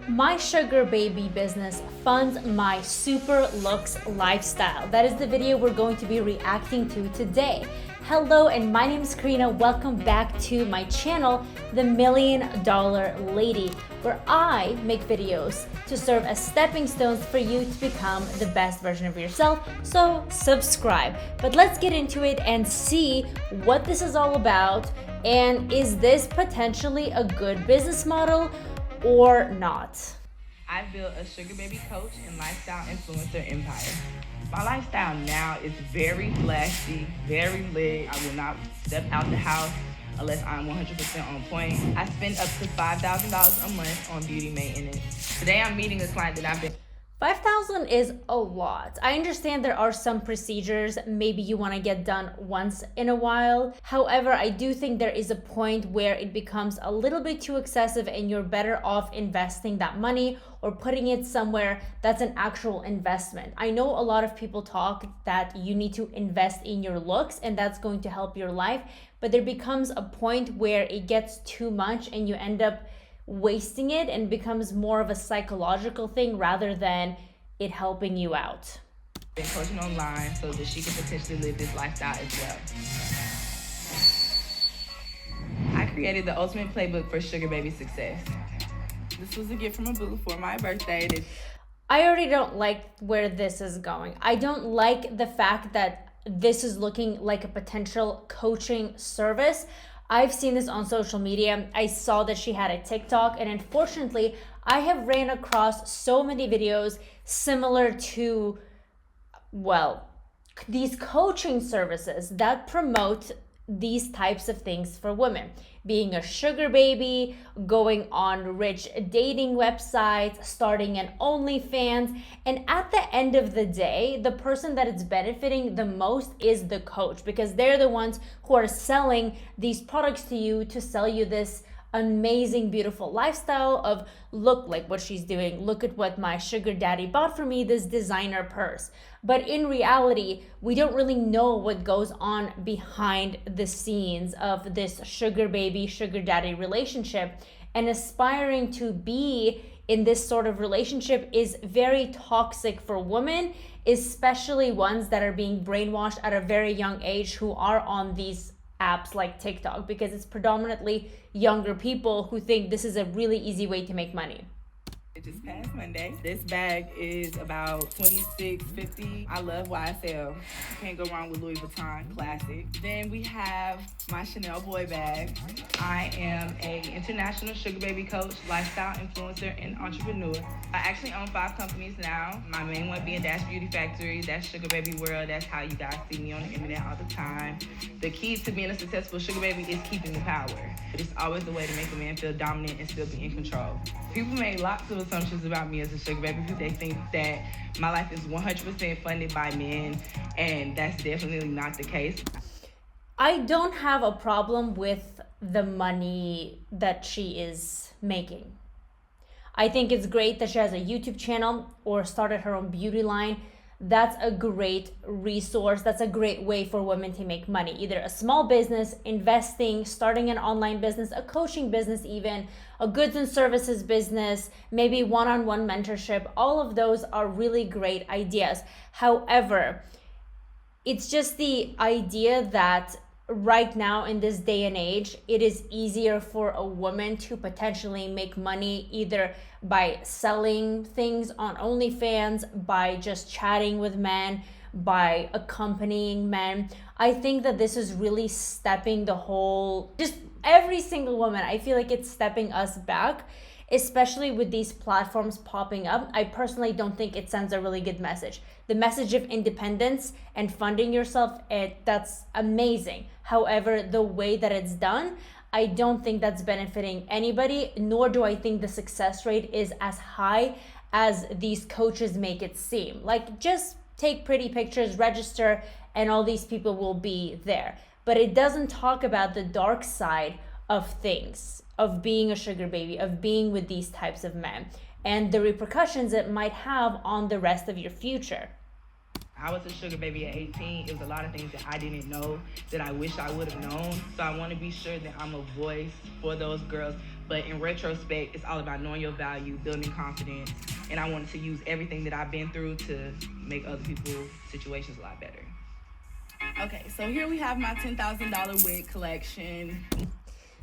My Sugarbaby business funds my super looks lifestyle. That is the video we're going to be reacting to today. Hello, and my name is Karina. Welcome back to my channel, The $1 Million Lady, where I make videos to serve as stepping stones for you to become the best version of yourself. So subscribe. But let's get into it and see what this is all about. And is this potentially a good business model or not? I've built a Sugarbaby coach and lifestyle influencer empire. My lifestyle now is very flashy, very lit. I will not step out the house unless I'm 100% on point. I spend up to $5,000 a month on beauty maintenance. Today I'm meeting a client that I've been 5,000 is a lot. I understand there are some procedures maybe you want to get done once in a while. However, I do think there is a point where it becomes a little bit too excessive and you're better off investing that money or putting it somewhere that's an actual investment. I know a lot of people talk that you need to invest in your looks and that's going to help your life, but there becomes a point where it gets too much and you end up wasting it and becomes more of a psychological thing rather than it helping you out. Been coaching online so that she can potentially live this lifestyle as well. I created the ultimate playbook for Sugarbaby success. This was a gift from a boo for my birthday. I already don't like where this is going. I don't like the fact that this is looking like a potential coaching service. I've seen this on social media. I saw that she had a TikTok, and unfortunately, I have ran across so many videos similar to, well, these coaching services that promote these types of things for women. Being a sugar baby, going on rich dating websites, starting an OnlyFans, and at the end of the day, the person that is benefiting the most is the coach, because they're the ones who are selling these products to you to sell you this amazing, beautiful lifestyle of look like what she's doing. Look at what my sugar daddy bought for me, this designer purse. But in reality, we don't really know what goes on behind the scenes of this sugar baby, sugar daddy relationship. And aspiring to be in this sort of relationship is very toxic for women, especially ones that are being brainwashed at a very young age who are on these apps like TikTok, because it's predominantly younger people who think this is a really easy way to make money. It just passed Monday. This bag is about $26.50. I love YSL. Can't go wrong with Louis Vuitton, classic. Then we have my Chanel boy bag. I am an international sugar baby coach, lifestyle influencer, and entrepreneur. I actually own 5 companies now. My main one being Dash Beauty Factory, that's Sugar Baby World. That's how you guys see me on the internet all the time. The key to being a successful sugar baby is keeping the power. It's always the way to make a man feel dominant and still be in control. People make lots of assumptions about me as a sugar baby because they think that my life is 100% funded by men, and that's definitely not the case. I don't have a problem with the money that she is making. I think it's great that she has a YouTube channel or started her own beauty line. That's a great resource. That's a great way for women to make money. Either a small business, investing, starting an online business, a coaching business even, a goods and services business, maybe one-on-one mentorship. All of those are really great ideas. However, it's just the idea that right now in this day and age, it is easier for a woman to potentially make money either by selling things on OnlyFans, by just chatting with men, by accompanying men. I think that this is really stepping the whole, just every single woman, I feel like it's stepping us back, especially with these platforms popping up. I personally don't think it sends a really good message. The message of independence and funding yourself, that's amazing. However, the way that it's done, I don't think that's benefiting anybody, nor do I think the success rate is as high as these coaches make it seem. Like, just take pretty pictures, register, and all these people will be there. But it doesn't talk about the dark side of things, of being a sugar baby, of being with these types of men, and the repercussions it might have on the rest of your future. I was a sugar baby at 18. It was a lot of things that I didn't know that I wish I would have known. So I want to be sure that I'm a voice for those girls But in retrospect, it's all about knowing your value, building confidence, and I wanted to use everything that I've been through to make other people's situations a lot better. Okay, so here we have my $10,000 wig collection.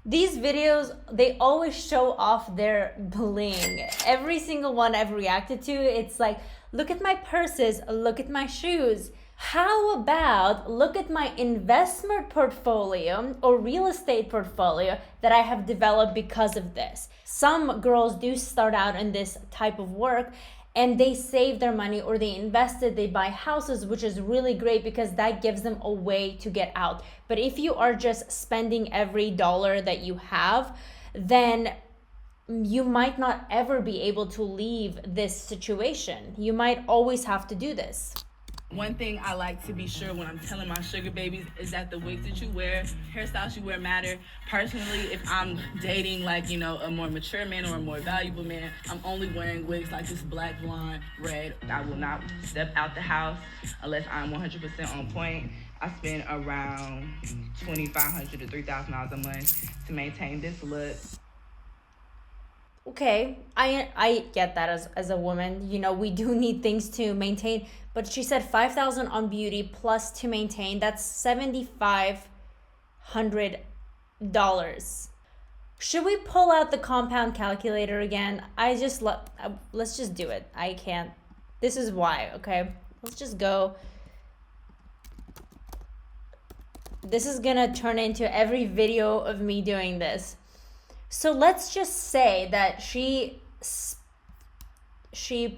These videos, they always show off their bling. Every single one I've reacted to, it's like, look at my purses, look at my shoes. How about look at my investment portfolio or real estate portfolio that I have developed because of this? Some girls do start out in this type of work and they save their money or they invest it, they buy houses, which is really great because that gives them a way to get out. But if you are just spending every dollar that you have, then you might not ever be able to leave this situation. You might always have to do this. One thing I like to be sure when I'm telling my sugar babies is that the wigs that you wear, hairstyles you wear matter. Personally, if I'm dating like, you know, a more mature man or a more valuable man, I'm only wearing wigs like this black, blonde, red. I will not step out the house unless I'm 100% on point. I spend around $2,500 to $3,000 a month to maintain this look. Okay, I get that as a woman. You know, we do need things to maintain, but she said $5,000 on beauty plus to maintain. That's $7,500. Should we pull out the compound calculator again? Let's just do it. I can't. This is why, okay? Let's just go. This is gonna turn into every video of me doing this. So let's just say that she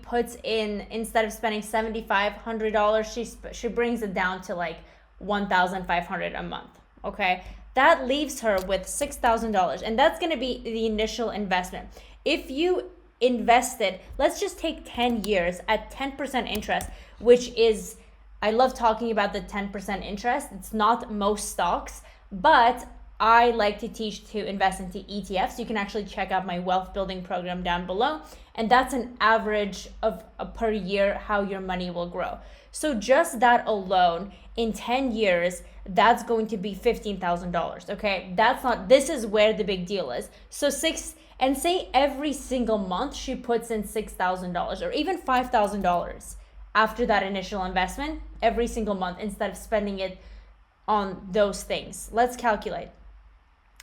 puts in, instead of spending $7,500, she brings it down to like $1,500 a month. Okay, that leaves her with $6,000, and that's gonna be the initial investment. If you invested, let's just take 10 years at 10% interest, which is, I love talking about the 10% interest. It's not most stocks, but I like to teach to invest into ETFs. You can actually check out my wealth building program down below. And that's an average of per year how your money will grow. So just that alone, in 10 years, that's going to be $15,000, okay? This is where the big deal is. So say every single month she puts in $6,000 or even $5,000 after that initial investment every single month instead of spending it on those things. Let's calculate.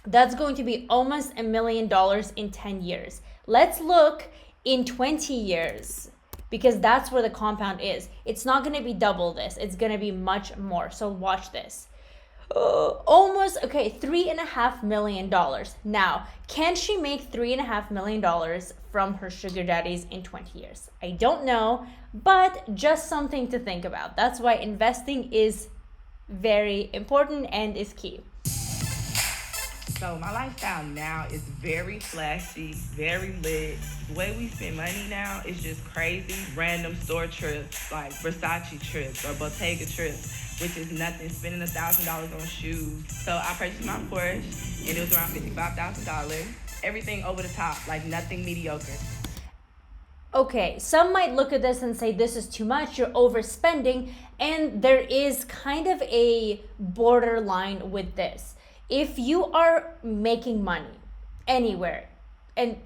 That's going to be almost $1 million in 10 years. Let's look in 20 years because that's where the compound is. It's not going to be double this. It's going to be much more. So watch this. $3.5 million. Now, can she make $3.5 million from her sugar daddies in 20 years? I don't know, but just something to think about. That's why investing is very important and is key. So my lifestyle now is very flashy, very lit. The way we spend money now is just crazy. Random store trips, like Versace trips or Bottega trips, which is nothing. Spending $1,000 on shoes. So I purchased my Porsche, and it was around $55,000. Everything over the top, like nothing mediocre. Okay, some might look at this and say this is too much, you're overspending, and there is kind of a borderline with this. If you are making money anywhere and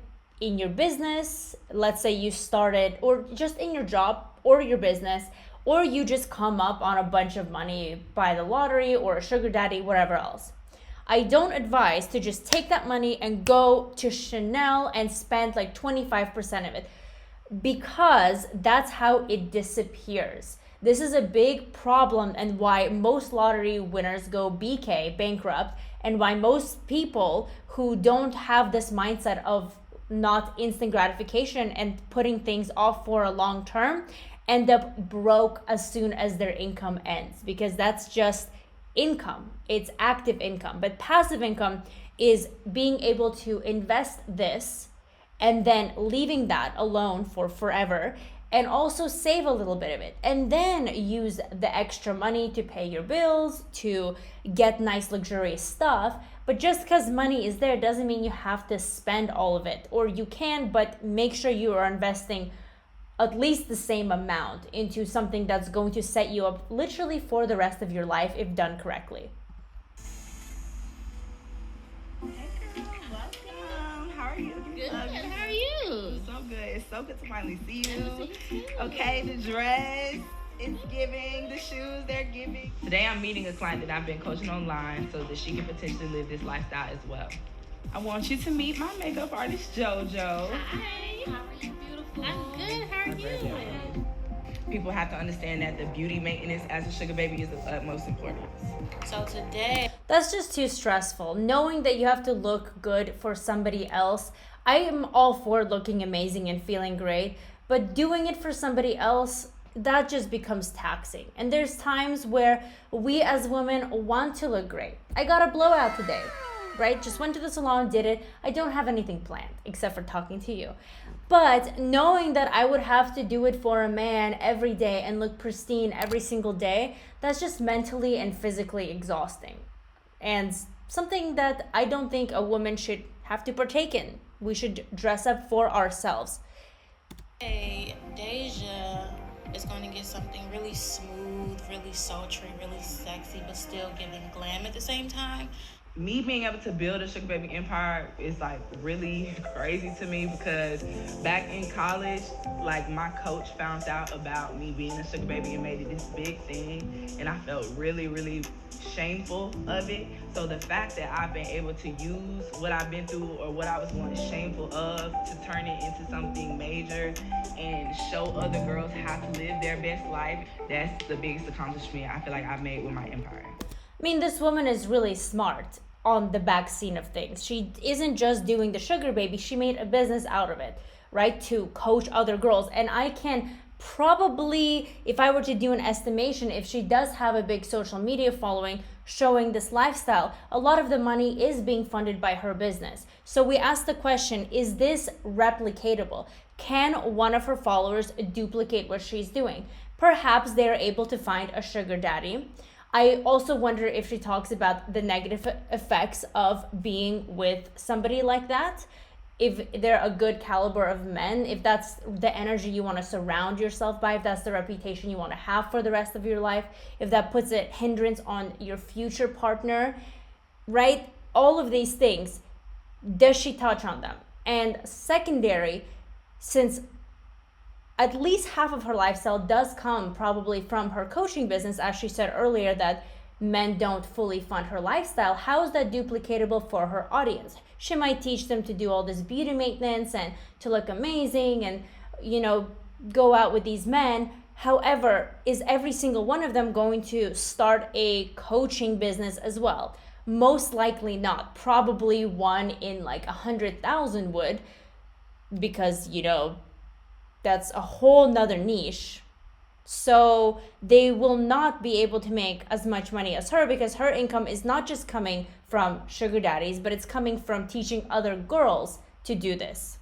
in your business, let's say you started, or just in your job or your business, or you just come up on a bunch of money by the lottery or a sugar daddy, whatever else. I don't advise to just take that money and go to Chanel and spend like 25% of it, because that's how it disappears. This is a big problem and why most lottery winners go BK, bankrupt, and why most people who don't have this mindset of not instant gratification and putting things off for a long term end up broke as soon as their income ends, because that's just income. It's active income. But passive income is being able to invest this and then leaving that alone for forever, and also save a little bit of it and then use the extra money to pay your bills, to get nice luxurious stuff. But just because money is there doesn't mean you have to spend all of it, or you can, but make sure you are investing at least the same amount into something that's going to set you up literally for the rest of your life if done correctly. Hey girl, welcome. How It's so good to finally see you. Okay, the dress is giving, the shoes they're giving. Today I'm meeting a client that I've been coaching online so that she can potentially live this lifestyle as well. I want you to meet my makeup artist, JoJo. Hi, how are you, beautiful? I'm good, how are you? People have to understand that the beauty maintenance as a sugar baby is of utmost importance. So today, That's just too stressful. Knowing that you have to look good for somebody else. I am all for looking amazing and feeling great, but doing it for somebody else, that just becomes taxing. And there's times where we as women want to look great. I got a blowout today, right? Just went to the salon, did it. I don't have anything planned except for talking to you. But knowing that I would have to do it for a man every day and look pristine every single day, that's just mentally and physically exhausting. And something that I don't think a woman should have to partake in. We should dress up for ourselves. Deja is going to get something really smooth, really sultry, really sexy, but still giving glam at the same time. Me being able to build a sugar baby empire is like really crazy to me because back in college, like my coach found out about me being a sugar baby and made it this big thing, and I felt really, really shameful of it. So the fact that I've been able to use what I've been through or what I was once shameful of to turn it into something major and show other girls how to live their best life, that's the biggest accomplishment I feel like I've made with my empire. I mean, this woman is really smart on the back scene of things. She isn't just doing the sugar baby, she made a business out of it, right? To coach other girls. And I can probably, if I were to do an estimation, if she does have a big social media following showing this lifestyle, a lot of the money is being funded by her business. So we asked the question, is this replicatable? Can one of her followers duplicate what she's doing? Perhaps they're able to find a sugar daddy. I also wonder if she talks about the negative effects of being with somebody like that. If they're a good caliber of men, if that's the energy you want to surround yourself by, if that's the reputation you want to have for the rest of your life, if that puts a hindrance on your future partner, right? All of these things, does she touch on them? And secondary, since at least half of her lifestyle does come probably from her coaching business, as she said earlier that men don't fully fund her lifestyle, how is that duplicatable for her audience? She might teach them to do all this beauty maintenance and to look amazing and, go out with these men. However, is every single one of them going to start a coaching business as well? Most likely not. Probably one in like 100,000 would, because, that's a whole nother niche. So they will not be able to make as much money as her because her income is not just coming from sugar daddies, but it's coming from teaching other girls to do this.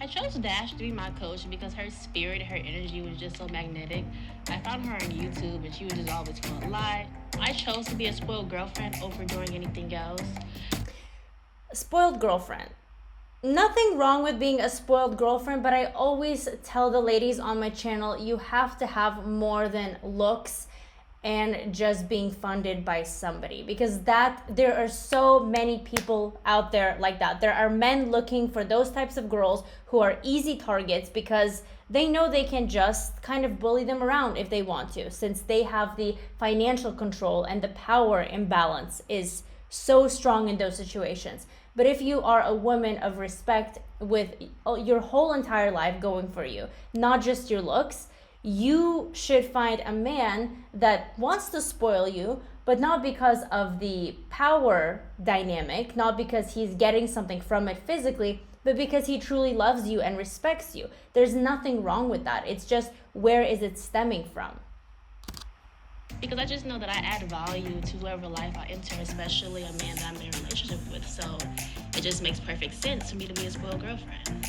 I chose Dash to be my coach because her spirit, her energy was just so magnetic. I found her on YouTube and she was just always full of life. I chose to be a spoiled girlfriend over doing anything else. Spoiled girlfriend. Nothing wrong with being a spoiled girlfriend, but I always tell the ladies on my channel, you have to have more than looks and just being funded by somebody, because there are so many people out there like that. There are men looking for those types of girls who are easy targets because they know they can just kind of bully them around if they want to, since they have the financial control and the power imbalance is so strong in those situations. But if you are a woman of respect with your whole entire life going for you, not just your looks, you should find a man that wants to spoil you, but not because of the power dynamic, not because he's getting something from it physically, but because he truly loves you and respects you. There's nothing wrong with that. It's just, where is it stemming from? Because I just know that I add value to whoever life I enter, especially a man that I'm in a relationship with. So it just makes perfect sense for me to be a spoiled girlfriend.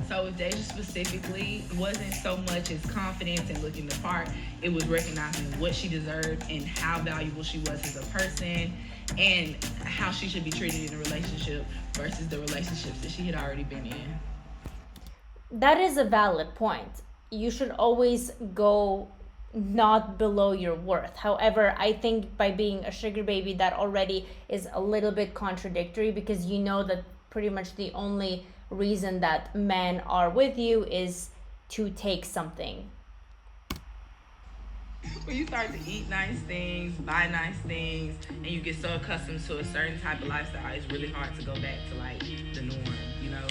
So with Deja specifically, wasn't so much as confidence and looking the part, it was recognizing what she deserved and how valuable she was as a person and how she should be treated in a relationship versus the relationships that she had already been in. That is a valid point. You should always go not below your worth. However, I think by being a sugar baby, that already is a little bit contradictory, because you know that pretty much the only reason that men are with you is to take something. When you start to eat nice things, buy nice things, and you get so accustomed to a certain type of lifestyle, it's really hard to go back to like the norm, you know?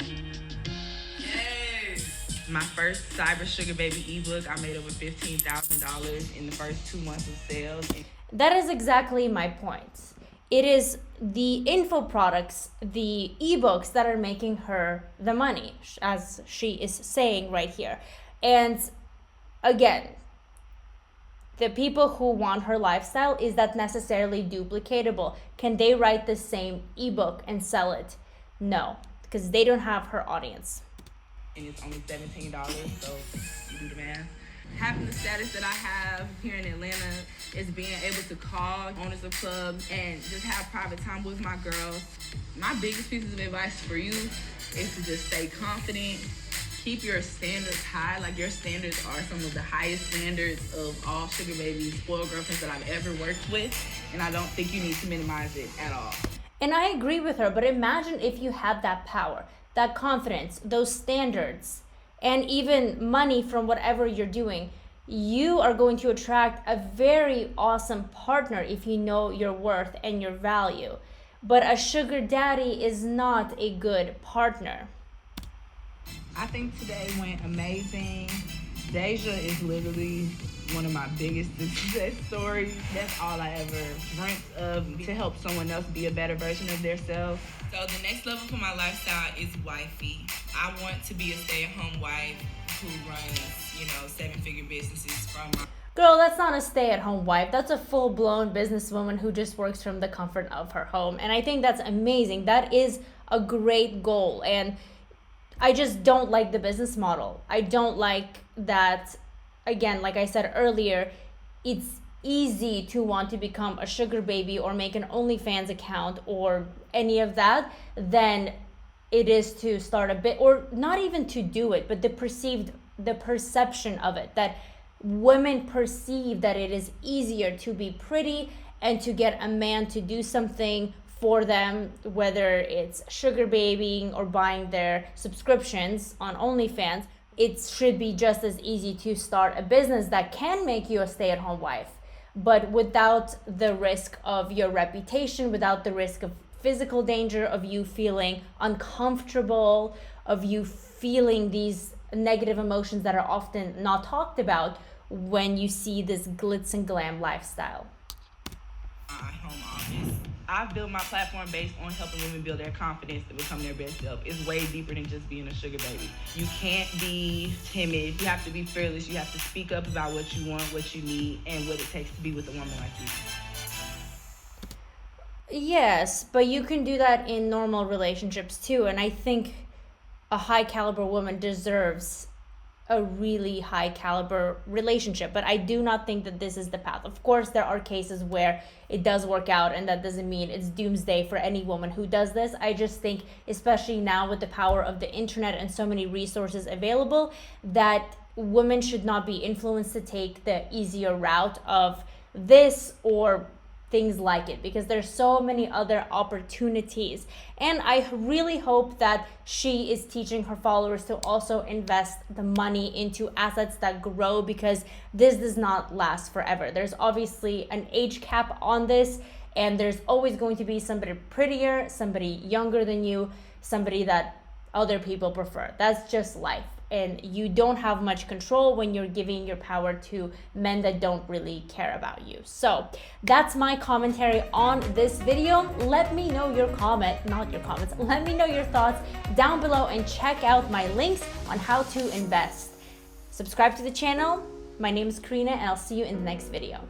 Yes! My first Cyber Sugarbaby ebook, I made over $15,000 in the first 2 months of sales. That is exactly my point. It is the info products, the ebooks that are making her the money, as she is saying right here. And again, the people who want her lifestyle, is that necessarily duplicatable? Can they write the same ebook and sell it? No, because they don't have her audience. And it's only $17, so you do the math. Having the status that I have here in Atlanta is being able to call owners of clubs and just have private time with my girls. My biggest pieces of advice for you is to just stay confident, keep your standards high. Like, your standards are some of the highest standards of all sugar babies, spoiled girlfriends that I've ever worked with, and I don't think you need to minimize it at all. And I agree with her, but imagine if you had that power, that confidence, those standards, and even money from whatever you're doing. You are going to attract a very awesome partner if you know your worth and your value. But a sugar daddy is not a good partner. I think today went amazing. Deja is literally one of my biggest success stories. That's all I ever dreamt of, to help someone else be a better version of themselves. So the next level for my lifestyle is Wifey. I want to be a stay-at-home wife who runs, 7-figure businesses from my... Girl, that's not a stay-at-home wife. That's a full-blown businesswoman who just works from the comfort of her home. And I think that's amazing. That is a great goal. And I just don't like the business model. I don't like that, again, like I said earlier, it's easy to want to become a sugar baby or make an OnlyFans account or any of that than it is to start a bit, or not even to do it, but the perception of it, that women perceive that it is easier to be pretty and to get a man to do something for them, whether it's sugar babying or buying their subscriptions on OnlyFans. It should be just as easy to start a business that can make you a stay-at-home wife, but without the risk of your reputation, without the risk of physical danger, of you feeling uncomfortable, of you feeling these negative emotions that are often not talked about when you see this glitz and glam lifestyle. Home office. I've built my platform based on helping women build their confidence to become their best self. It's way deeper than just being a sugar baby. You can't be timid. You have to be fearless. You have to speak up about what you want, what you need, and what it takes to be with a woman like you. Yes, but you can do that in normal relationships too. And I think a high caliber woman deserves a really high caliber relationship, but I do not think that this is the path. Of course, there are cases where it does work out, and that doesn't mean it's doomsday for any woman who does this. I just think, especially now with the power of the internet and so many resources available, that women should not be influenced to take the easier route of this or things like it, because there's so many other opportunities. And I really hope that she is teaching her followers to also invest the money into assets that grow, because this does not last forever. There's obviously an age cap on this, and there's always going to be somebody prettier, somebody younger than you, somebody that other people prefer. That's just life. And you don't have much control when you're giving your power to men that don't really care about you. So that's my commentary on this video. Let me know your let me know your thoughts down below, and check out my links on how to invest. Subscribe to the channel. My name is Karina, and I'll see you in the next video.